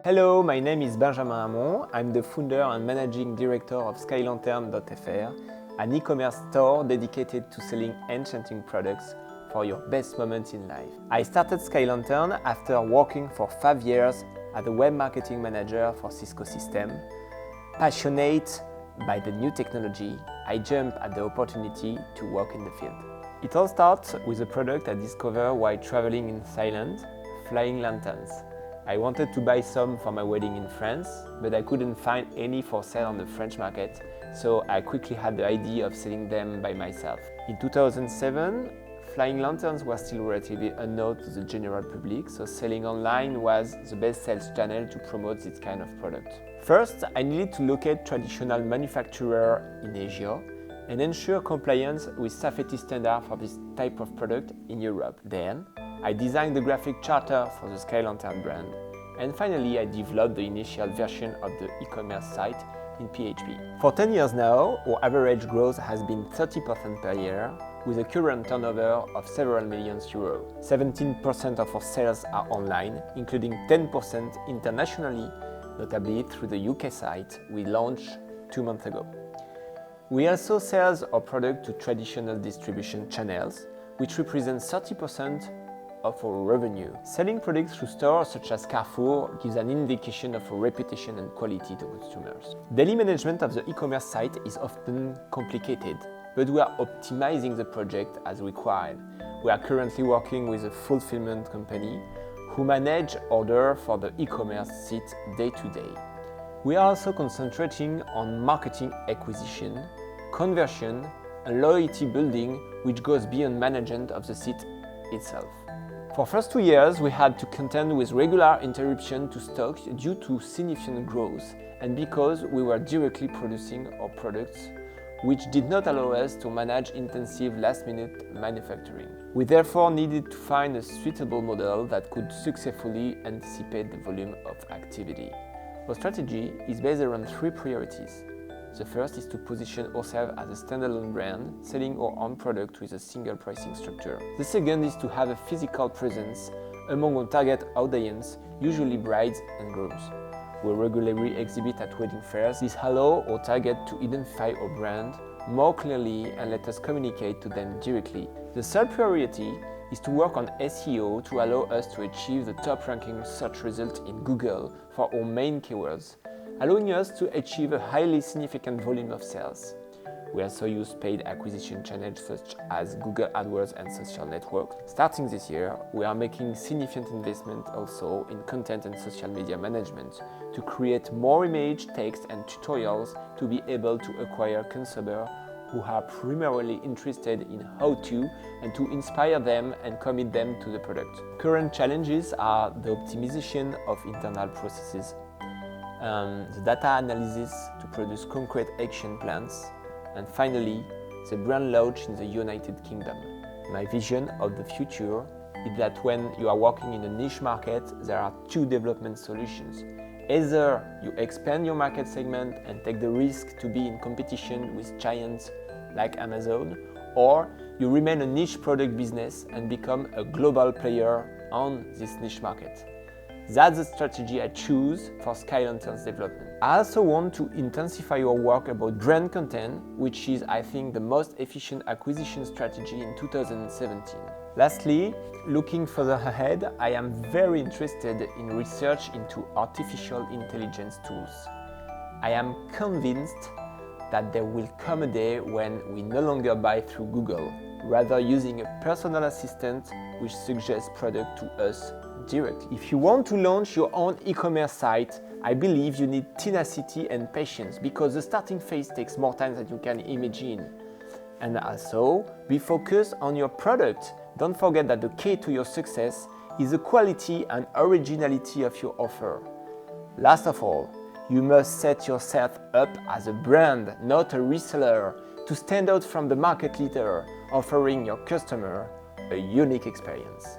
Hello, my name is Benjamin Hamon. I'm the founder and managing director of Skylantern.fr, an e-commerce store dedicated to selling enchanting products for your best moments in life. I started Skylantern after working for 5 years as a web marketing manager for Cisco Systems. Passionate by the new technology, I jumped at the opportunity to work in the field. It all starts with a product I discovered while traveling in Thailand, flying lanterns. I wanted to buy some for my wedding in France, but I couldn't find any for sale on the French market, so I quickly had the idea of selling them by myself. In 2007, flying lanterns were still relatively unknown to the general public, so selling online was the best sales channel to promote this kind of product. First, I needed to locate traditional manufacturers in Asia and ensure compliance with safety standards for this type of product in Europe. Then, I designed the graphic charter for the Skylantern brand. And finally, I developed the initial version of the e-commerce site in PHP. For 10 years now, our average growth has been 30% per year, with a current turnover of several millions euros. 17% of our sales are online, including 10% internationally, notably through the UK site we launched 2 months ago. We also sell our product to traditional distribution channels, which represent 30% of our revenue. Selling products through stores such as Carrefour gives an indication of our reputation and quality to consumers. Daily management of the e-commerce site is often complicated, but we are optimizing the project as required. We are currently working with a fulfillment company who manage orders for the e-commerce site day to day. We are also concentrating on marketing acquisition, conversion, and loyalty building, which goes beyond management of the site itself. For the first 2 years, we had to contend with regular interruption to stock due to significant growth and because we were directly producing our products, which did not allow us to manage intensive last-minute manufacturing. We therefore needed to find a suitable model that could successfully anticipate the volume of activity. Our strategy is based around 3 priorities. The first is to position ourselves as a standalone brand, selling our own product with a single pricing structure. The second is to have a physical presence among our target audience, usually brides and grooms. We regularly exhibit at wedding fairs. This allows our target to identify our brand more clearly and let us communicate to them directly. The third priority is to work on SEO to allow us to achieve the top-ranking search result in Google for our main keywords, allowing us to achieve a highly significant volume of sales. We also use paid acquisition channels such as Google AdWords and social networks. Starting this year, we are making significant investment also in content and social media management to create more image, text, and tutorials to be able to acquire consumers who are primarily interested in how to and to inspire them and commit them to the product. Current challenges are the optimization of internal processes, the data analysis to produce concrete action plans, and finally, the brand launch in the United Kingdom. My vision of the future is that when you are working in a niche market, there are 2 development solutions. Either you expand your market segment and take the risk to be in competition with giants like Amazon, or you remain a niche product business and become a global player on this niche market. That's the strategy I choose for Skylantern's development. I also want to intensify our work about brand content, which is, I think, the most efficient acquisition strategy in 2017. Lastly, looking further ahead, I am very interested in research into artificial intelligence tools. I am convinced that there will come a day when we no longer buy through Google, rather using a personal assistant which suggests product to us directly. If you want to launch your own e-commerce site, I believe you need tenacity and patience because the starting phase takes more time than you can imagine. And also, be focused on your product. Don't forget that the key to your success is the quality and originality of your offer. Last of all, you must set yourself up as a brand, not a reseller, to stand out from the market leader, offering your customer a unique experience.